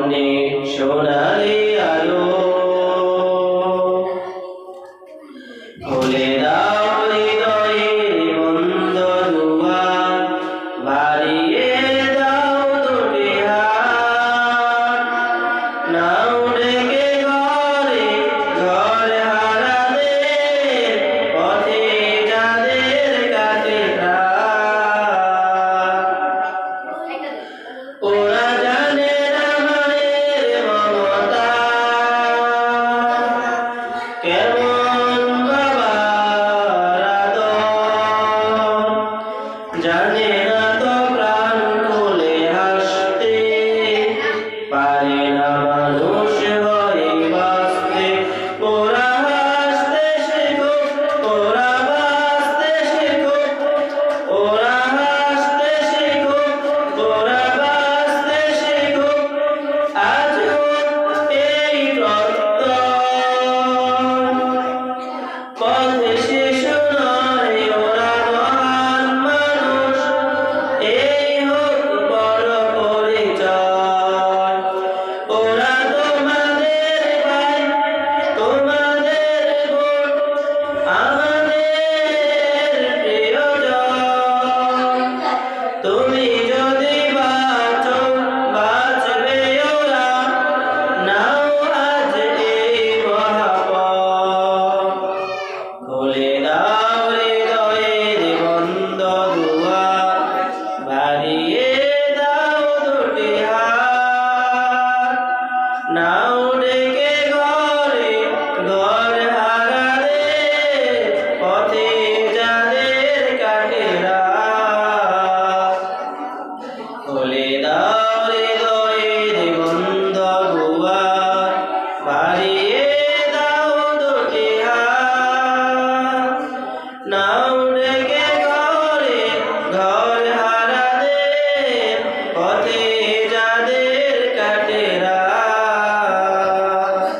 অনেক সোনালি আলো খুলে দাও হৃদয়ের বন্ধ দুয়ার বাড়িয়ে দাও দুটি হাত নাও ডেকে ঘরে ঘরে হারাদের পথে যাদের কাটে ওরা জানে না মায়ের মমতা কেমন বাবার আদর জানে না তো প্রাণ খুলে হাসতে পারে না মানুষ হয়ে বাঁচতে ওরা হাসতে শেখো ওরা বাঁচতে শেখো ওরা হাসতে শেখো ওরা বাঁচতে শেখো আজ এই পথে শিশু নয় ওরা মহান মানুষ এই হোক বড় পরিচয় ওরা তোমাদের ভাই তোমাদের বোন আমাদের প্রিয়জন তুমি যদি বাঁচো বাঁচবে ওরা নাও আজ এই মহাপথ খুলে দাও হৃদয়ের বন্ধ দুয়ার বাড়িয়ে দাও দুটি হাত না